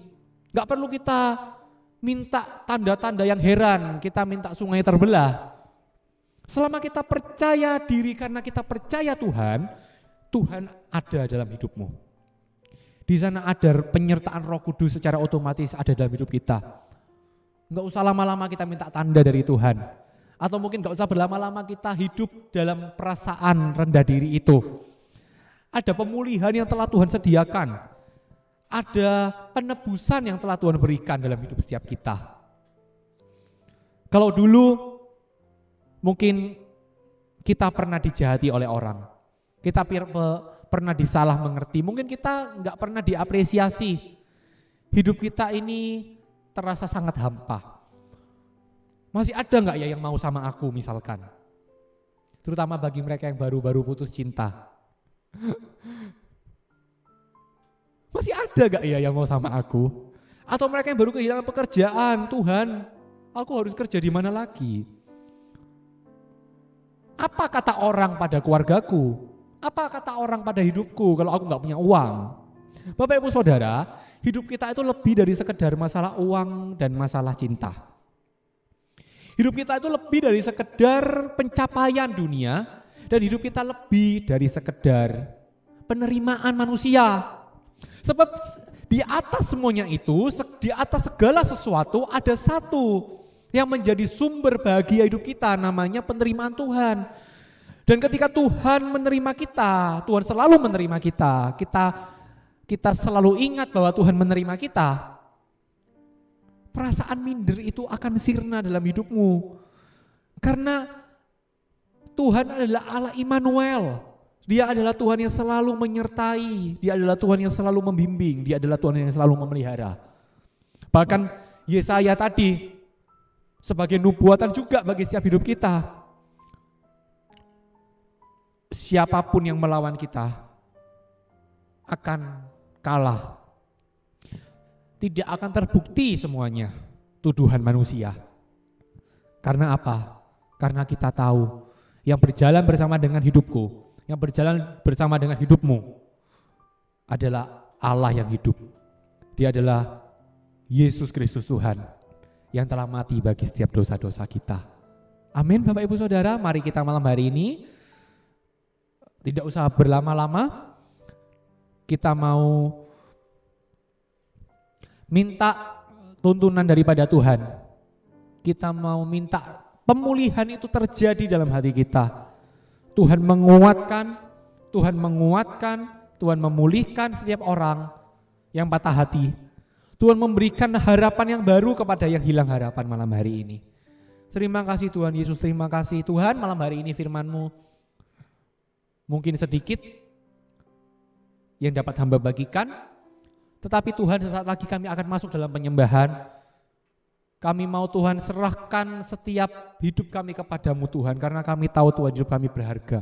Gak perlu kita minta tanda-tanda yang heran, kita minta sungai terbelah. Selama kita percaya diri karena kita percaya Tuhan, Tuhan ada dalam hidupmu. Di sana ada penyertaan Roh Kudus secara otomatis ada dalam hidup kita. Enggak usah lama-lama kita minta tanda dari Tuhan. Atau mungkin enggak usah berlama-lama kita hidup dalam perasaan rendah diri itu. Ada pemulihan yang telah Tuhan sediakan. Ada penebusan yang telah Tuhan berikan dalam hidup setiap kita. Kalau dulu mungkin kita pernah dijahati oleh orang. Kita pernah disalah mengerti. Mungkin kita enggak pernah diapresiasi. Hidup kita ini terasa sangat hampa. Masih ada enggak ya yang mau sama aku misalkan? Terutama bagi mereka yang baru-baru putus cinta. Masih ada enggak ya yang mau sama aku? Atau mereka yang baru kehilangan pekerjaan, Tuhan, aku harus kerja di mana lagi? Apa kata orang pada keluargaku? Apa kata orang pada hidupku kalau aku enggak punya uang? Bapak Ibu Saudara, hidup kita itu lebih dari sekedar masalah uang dan masalah cinta. Hidup kita itu lebih dari sekedar pencapaian dunia, dan hidup kita lebih dari sekedar penerimaan manusia. Sebab di atas semuanya itu, di atas segala sesuatu ada satu yang menjadi sumber bahagia hidup kita, namanya penerimaan Tuhan. Dan ketika Tuhan menerima kita, Tuhan selalu menerima kita, kita selalu ingat bahwa Tuhan menerima kita, perasaan minder itu akan sirna dalam hidupmu. Karena Tuhan adalah Allah Immanuel. Dia adalah Tuhan yang selalu menyertai, Dia adalah Tuhan yang selalu membimbing, Dia adalah Tuhan yang selalu memelihara. Bahkan Yesaya tadi sebagai nubuatan juga bagi setiap hidup kita. Siapapun yang melawan kita akan kalah. Tidak akan terbukti semuanya tuduhan manusia. Karena apa? Karena kita tahu yang berjalan bersama dengan hidupku, yang berjalan bersama dengan hidupmu adalah Allah yang hidup. Dia adalah Yesus Kristus Tuhan yang telah mati bagi setiap dosa-dosa kita. Amin Bapak Ibu Saudara, mari kita malam hari ini tidak usah berlama-lama, kita mau minta tuntunan daripada Tuhan. Kita mau minta pemulihan itu terjadi dalam hati kita. Tuhan menguatkan, Tuhan memulihkan setiap orang yang patah hati. Tuhan memberikan harapan yang baru kepada yang hilang harapan malam hari ini. Terima kasih Tuhan Yesus, terima kasih Tuhan malam hari ini firman-Mu mungkin sedikit yang dapat hamba bagikan. Tetapi Tuhan sesaat lagi kami akan masuk dalam penyembahan. Kami mau Tuhan serahkan setiap hidup kami kepadamu Tuhan. Karena kami tahu Tuhan hidup kami berharga.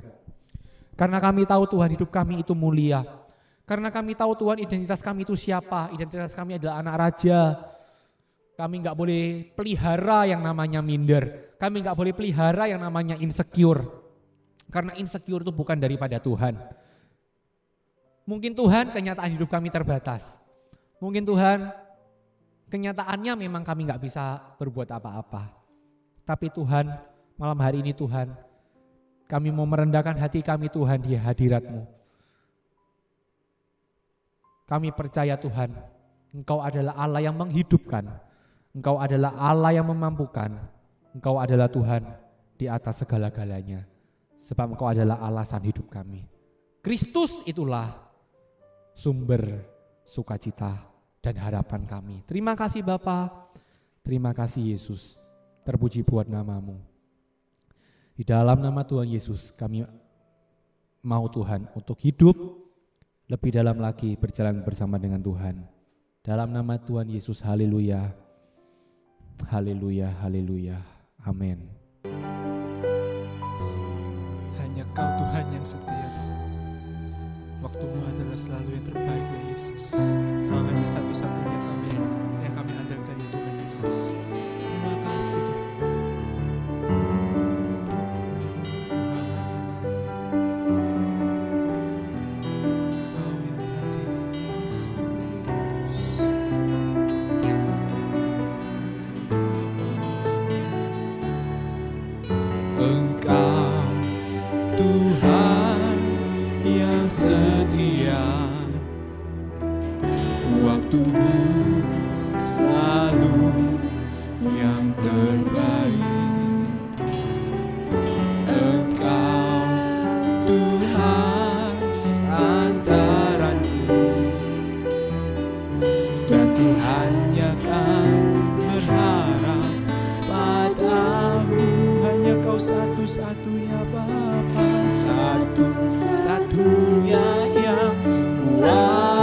Karena kami tahu Tuhan hidup kami itu mulia. Karena kami tahu Tuhan identitas kami itu siapa. Identitas kami adalah anak raja. Kami gak boleh pelihara yang namanya minder. Kami gak boleh pelihara yang namanya insecure. Karena insecure itu bukan daripada Tuhan. Mungkin Tuhan kenyataan hidup kami terbatas. Mungkin Tuhan kenyataannya memang kami gak bisa berbuat apa-apa. Tapi Tuhan malam hari ini Tuhan, kami mau merendahkan hati kami Tuhan di hadirat-Mu. Kami percaya Tuhan, Engkau adalah Allah yang menghidupkan. Engkau adalah Allah yang memampukan. Engkau adalah Tuhan di atas segala-galanya. Sebab Engkau adalah alasan hidup kami. Kristus itulah sumber sukacita dan harapan kami. Terima kasih Bapa, terima kasih Yesus. Terpuji buat nama-Mu. Di dalam nama Tuhan Yesus kami mau Tuhan untuk hidup lebih dalam lagi berjalan bersama dengan Tuhan. Dalam nama Tuhan Yesus, haleluya, haleluya, haleluya, amin. Hanya Kau Tuhan yang setia. Waktumu adalah selalu yang terbaik ya Yesus. Kau hanya satu-satunya kami yang kami andalkan ya Tuhan Yesus. Terima kasih Kau yang hadir Yesus. Engkau Tuhan yang setia, waktumu selalu yang terbaik. Engkau Tuhan santaranku, dan ku hanya kan berharap padamu. Hanya Kau satu-satunya Bapa, satu-satunya yang kuandalkan,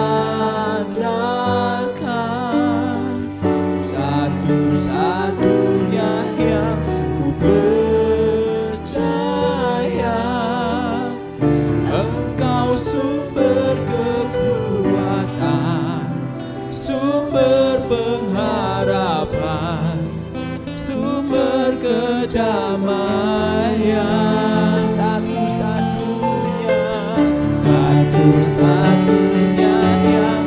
satu-satunya yang ku percaya. Engkau sumber kekuatan, sumber pengharapan, sumber kedamaian, satu-satunya yang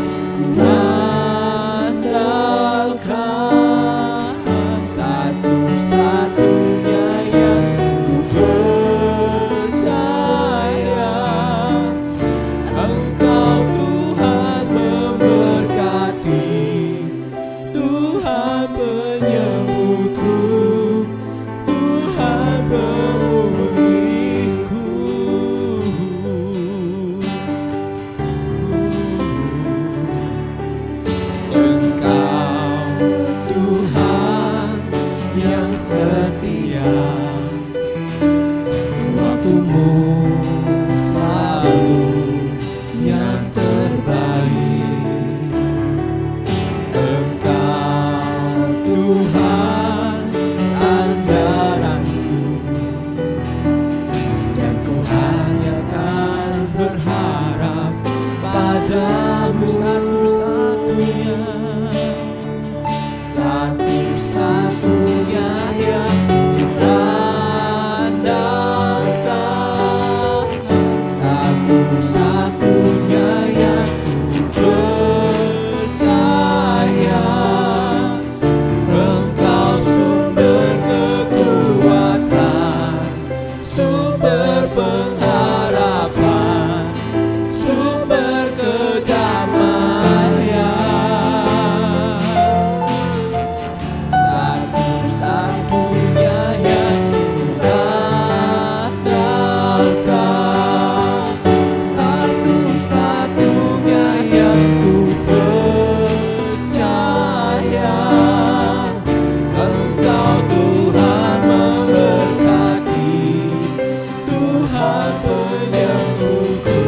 kuandalkan, satu-satunya yang ku percaya. Engkau Tuhan memberkati, Tuhan penyembuhku, Tuhan pemulihku. Engkau Tuhan yang setia, waktumu selalu yang terbaik. Engkau Tuhan sandaranku, dan ku hanya kan berharap padamu. Satu-satunya yang kuandalkan, satu-satunya yang ku percaya. Engkau sumber kekuatan, sumber pengharapan, sumber kedamaian. Satu-satunya yang kuandalkan, satu-satunya yang ku percaya. Engkau Tuhan memberkati, Tuhan penyembuhku,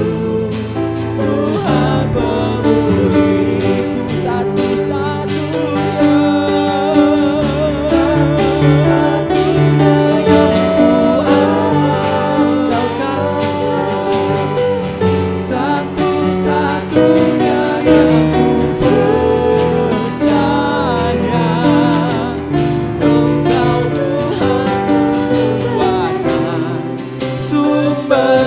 Tuhan pemulihku. Satu-satunya yang kuandalkan, satu-satunya yang ku percaya. Engkau Tuhan kekuatan, sumber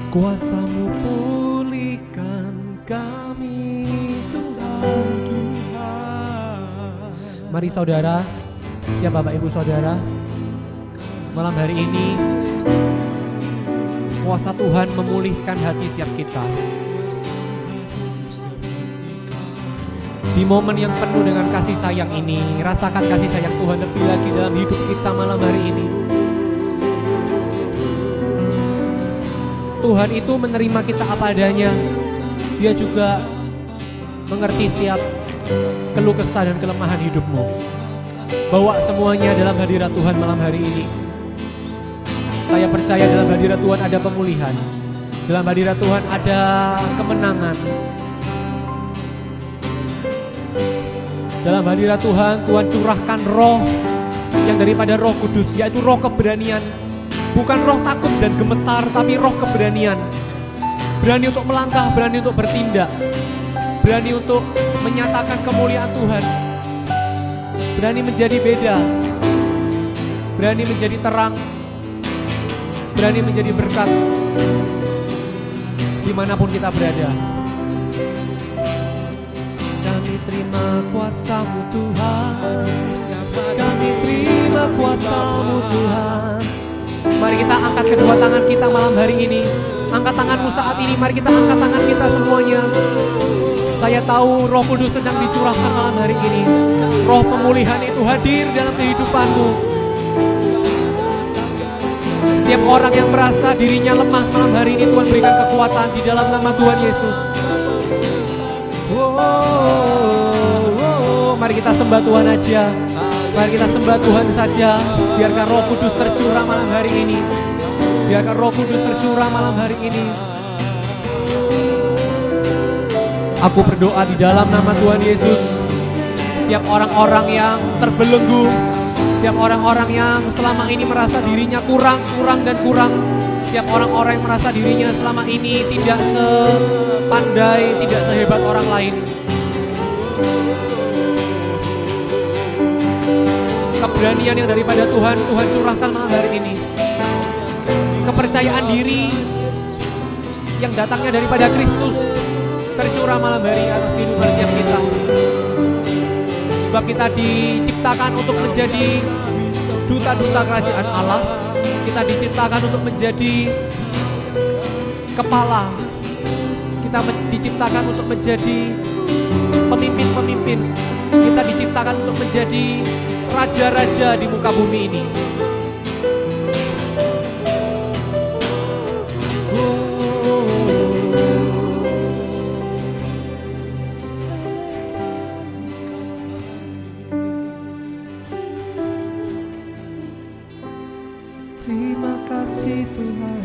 Kuasa-Mu pulihkan kami Tuhan. Mari saudara, siap Bapak Ibu Saudara, malam hari ini kuasa Tuhan memulihkan hati setiap kita. Di momen yang penuh dengan kasih sayang ini, rasakan kasih sayang Tuhan lebih lagi dalam hidup kita malam hari ini. Tuhan itu menerima kita apa adanya. Dia juga mengerti setiap keluh kesah dan kelemahan hidupmu. Bawa semuanya dalam hadirat Tuhan malam hari ini. Saya percaya dalam hadirat Tuhan ada pemulihan. Dalam hadirat Tuhan ada kemenangan. Dalam hadirat Tuhan, Tuhan curahkan roh yang daripada Roh Kudus, yaitu roh keberanian. Bukan roh takut dan gemetar, tapi roh keberanian. Berani untuk melangkah, berani untuk bertindak. Berani untuk menyatakan kemuliaan Tuhan. Berani menjadi beda. Berani menjadi terang. Berani menjadi berkat. Dimanapun kita berada. Kami terima kuasa-Mu Tuhan. Kami terima kuasa-Mu Tuhan. Mari kita angkat kedua tangan kita malam hari ini. Angkat tanganmu saat ini, mari kita angkat tangan kita semuanya. Saya tahu Roh Kudus sedang dicurahkan malam hari ini. Roh pemulihan itu hadir dalam kehidupanmu. Setiap orang yang merasa dirinya lemah malam hari ini, Tuhan berikan kekuatan di dalam nama Tuhan Yesus. Mari kita sembah Tuhan aja. Mari kita sembah Tuhan saja. Biarkan Roh Kudus tercurah malam hari ini. Biarkan Roh Kudus tercurah malam hari ini. Aku berdoa di dalam nama Tuhan Yesus. Setiap orang-orang yang terbelenggu, setiap orang-orang yang selama ini merasa dirinya kurang dan kurang, setiap orang-orang yang merasa dirinya selama ini tidak sepandai, tidak sehebat orang lain. Keberanian yang daripada Tuhan curahkan malam hari ini. Kepercayaan diri yang datangnya daripada Kristus tercurah malam hari atas kehidupan setiap kita. Sebab kita diciptakan untuk menjadi duta-duta kerajaan Allah. Kita diciptakan untuk menjadi kepala. Kita diciptakan untuk menjadi pemimpin-pemimpin. Kita diciptakan untuk menjadi raja-raja di muka bumi ini. Terima kasih Tuhan.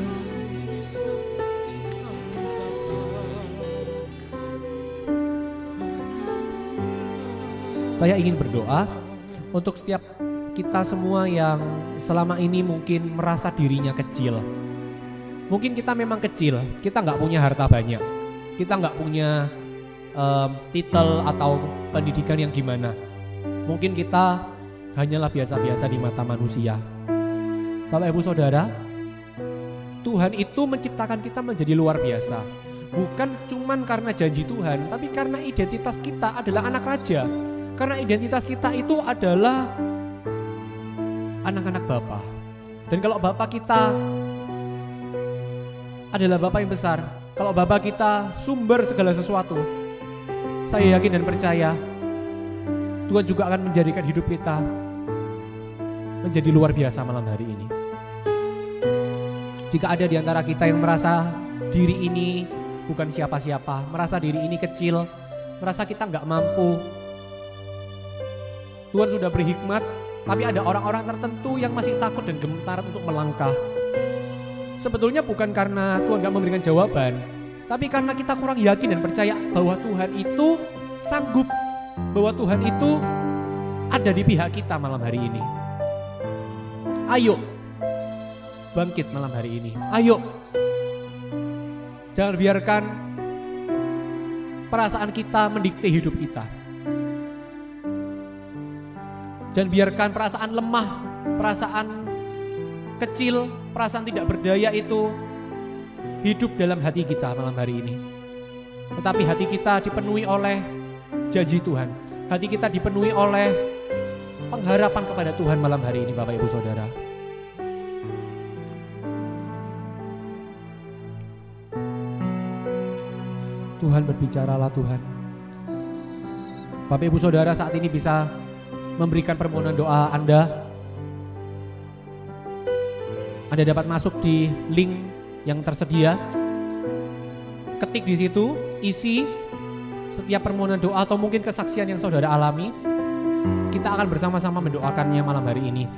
Saya ingin berdoa untuk setiap kita semua yang selama ini mungkin merasa dirinya kecil. Mungkin kita memang kecil, kita nggak punya harta banyak, kita nggak punya titel atau pendidikan yang gimana. Mungkin kita hanyalah biasa-biasa di mata manusia. Bapak Ibu Saudara, Tuhan itu menciptakan kita menjadi luar biasa. Bukan cuman karena janji Tuhan, tapi karena identitas kita adalah anak raja. Karena identitas kita itu adalah anak-anak Bapa. Dan kalau Bapa kita adalah Bapa yang besar, kalau Bapa kita sumber segala sesuatu, saya yakin dan percaya Tuhan juga akan menjadikan hidup kita menjadi luar biasa malam hari ini. Jika ada di antara kita yang merasa diri ini bukan siapa-siapa, merasa diri ini kecil, merasa kita nggak mampu, Tuhan sudah beri hikmat, tapi ada orang-orang tertentu yang masih takut dan gemetar untuk melangkah. Sebetulnya bukan karena Tuhan gak memberikan jawaban, tapi karena kita kurang yakin dan percaya bahwa Tuhan itu sanggup, bahwa Tuhan itu ada di pihak kita malam hari ini. Ayo, bangkit malam hari ini. Ayo, jangan biarkan perasaan kita mendikte hidup kita. Jangan biarkan perasaan lemah, perasaan kecil, perasaan tidak berdaya itu hidup dalam hati kita malam hari ini. Tetapi hati kita dipenuhi oleh janji Tuhan. Hati kita dipenuhi oleh pengharapan kepada Tuhan malam hari ini, Bapak Ibu Saudara. Tuhan, berbicaralah Tuhan. Bapak Ibu Saudara saat ini bisa memberikan permohonan doa Anda. Anda dapat masuk di link yang tersedia. Ketik di situ, isi setiap permohonan doa atau mungkin kesaksian yang saudara alami. Kita akan bersama-sama mendoakannya malam hari ini.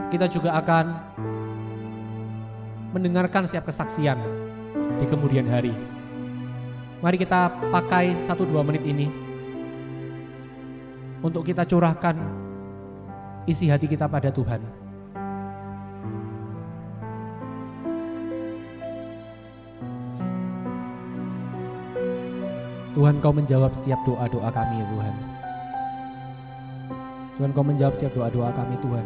Kita juga akan mendengarkan setiap kesaksian di kemudian hari. Mari kita pakai 1-2 menit ini untuk kita curahkan isi hati kita pada Tuhan. Tuhan, Kau menjawab setiap doa-doa kami ya Tuhan. Tuhan, Kau menjawab setiap doa-doa kami Tuhan.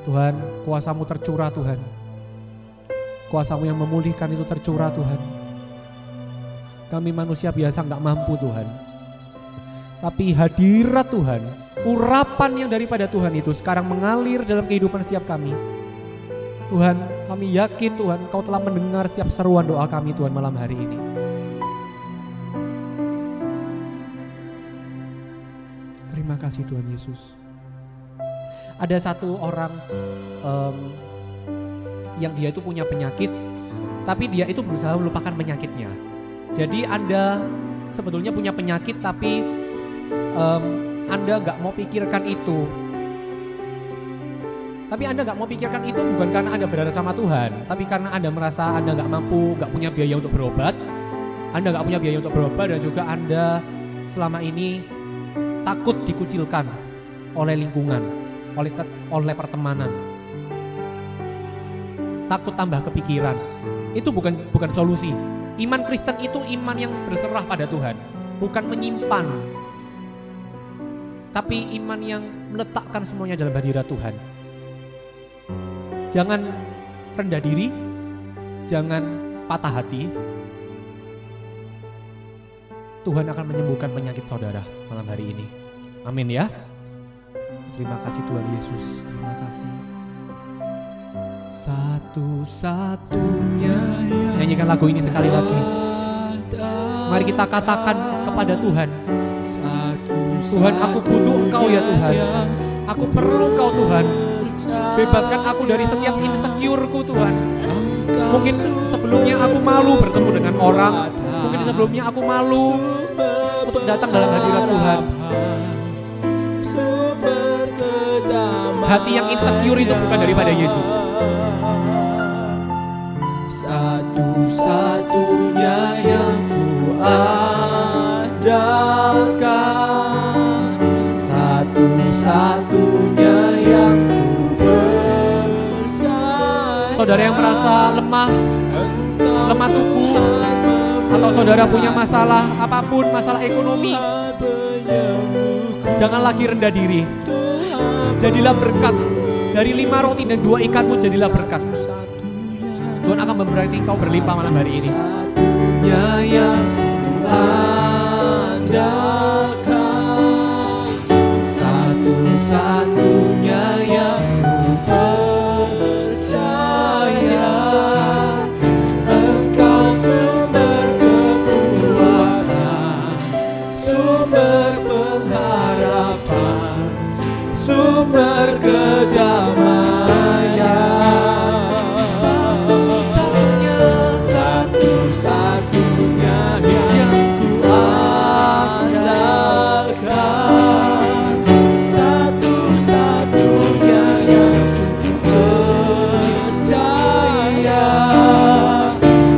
Tuhan, kuasa-Mu tercurah Tuhan. Kuasa-Mu yang memulihkan itu tercurah Tuhan. Kami manusia biasa gak mampu Tuhan. Tapi hadirat Tuhan, urapan yang daripada Tuhan itu sekarang mengalir dalam kehidupan setiap kami. Tuhan, kami yakin Tuhan, Kau telah mendengar setiap seruan doa kami Tuhan malam hari ini. Terima kasih Tuhan Yesus. Ada satu orang yang dia itu punya penyakit, tapi dia itu berusaha melupakan penyakitnya. Jadi Anda sebetulnya punya penyakit, tapi Anda gak mau pikirkan itu. Tapi Anda gak mau pikirkan itu bukan karena Anda berada sama Tuhan, tapi karena Anda merasa Anda gak mampu, gak punya biaya untuk berobat. Anda gak punya biaya untuk berobat dan juga Anda selama ini takut dikucilkan oleh lingkungan, oleh pertemanan. Takut tambah kepikiran. Itu bukan solusi. Iman Kristen itu iman yang berserah pada Tuhan, bukan menyimpan. Tapi iman yang meletakkan semuanya dalam hadirat Tuhan. Jangan rendah diri, jangan patah hati. Tuhan akan menyembuhkan penyakit saudara malam hari ini. Amin ya. Terima kasih Tuhan Yesus, terima kasih. Satu-satunya. Nyanyikan lagu ini sekali lagi. Mari kita katakan kepada Tuhan, Tuhan, aku butuh Engkau ya Tuhan. Aku perlu Engkau Tuhan. Bebaskan aku dari setiap insecure-ku Tuhan. Mungkin sebelumnya aku malu bertemu dengan orang. Mungkin sebelumnya aku malu untuk datang dalam hadirat Tuhan. Hati yang insecure itu bukan daripada Yesus. Satu-satunya yang ku andalkan, satu-satunya yang ku percaya. Saudara yang merasa lemah tubuh, atau saudara punya masalah apapun, masalah ekonomi, jangan lagi rendah diri. Jadilah berkat. Dari 5 roti dan 2 ikanmu jadilah berkat. Tuhan akan memberkati engkau berlimpah malam hari ini. Satu-satunya yang ku andalkan, satu-satunya yang ku percaya. Engkau sumber kekuatan, sumber pengharapan, sumber kedamaian. Satu-satunya yang ku andalkan, satu-satunya yang ku percaya.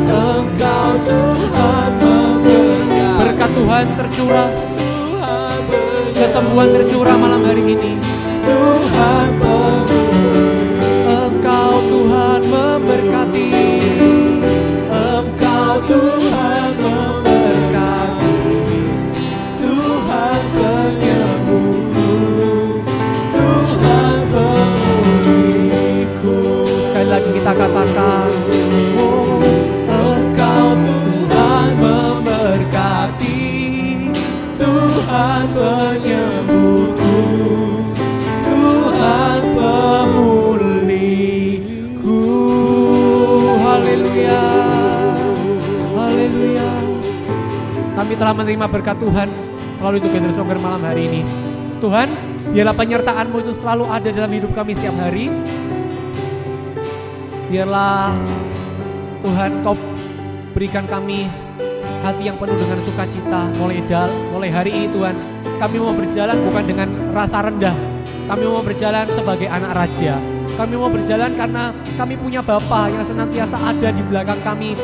Engkau Tuhan memberkati. Berkat Tuhan tercurah, kesembuhan tercurah malam hari ini. Tuhan Engkau Tuhan memberkati. Engkau Tuhan memberkati. Tuhan penyembuh, Tuhan pemulihku. Sekali lagi kita katakan, Oh telah menerima berkat Tuhan melalui Together Stronger malam hari ini. Tuhan, biarlah penyertaan-Mu itu selalu ada dalam hidup kami setiap hari. Biarlah Tuhan Kau berikan kami hati yang penuh dengan sukacita mulai hari ini Tuhan. Kami mau berjalan bukan dengan rasa rendah. Kami mau berjalan sebagai anak raja. Kami mau berjalan karena kami punya Bapa yang senantiasa ada di belakang kami,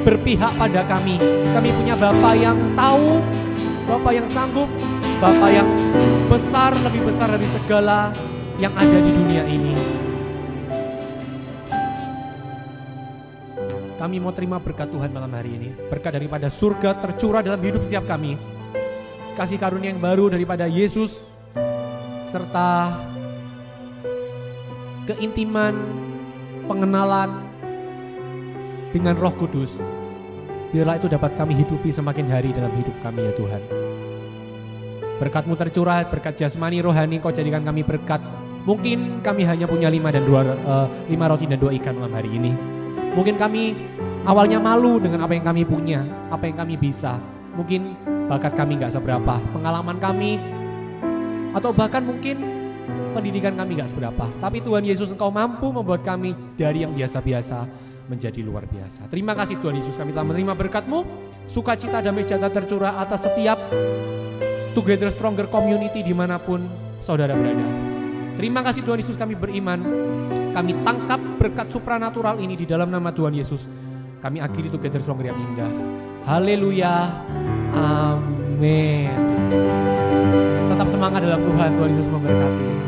berpihak pada kami. Kami punya Bapa yang tahu, Bapa yang sanggup, Bapa yang besar, lebih besar dari segala yang ada di dunia ini. Kami mau terima berkat Tuhan malam hari ini. Berkat daripada surga tercurah dalam hidup setiap kami. Kasih karunia yang baru daripada Yesus, serta keintiman, pengenalan dengan Roh Kudus. Biarlah itu dapat kami hidupi semakin hari dalam hidup kami ya Tuhan. Berkat-Mu tercurah, berkat jasmani, rohani, Kau jadikan kami berkat. Mungkin kami hanya punya 5 roti dan 2 ikan malam hari ini. Mungkin kami awalnya malu dengan apa yang kami punya, apa yang kami bisa. Mungkin bakat kami gak seberapa, pengalaman kami, atau bahkan mungkin pendidikan kami gak seberapa. Tapi Tuhan Yesus, Engkau mampu membuat kami dari yang biasa-biasa menjadi luar biasa. Terima kasih Tuhan Yesus, kami telah menerima berkat-Mu. Sukacita, damai sejahtera tercurah atas setiap Together Stronger Community dimanapun saudara berada. Terima kasih Tuhan Yesus, kami beriman. Kami tangkap berkat supranatural ini di dalam nama Tuhan Yesus. Kami akhiri Together Stronger yang indah. Haleluya. Amin. Tetap semangat dalam Tuhan. Tuhan Yesus memberkati.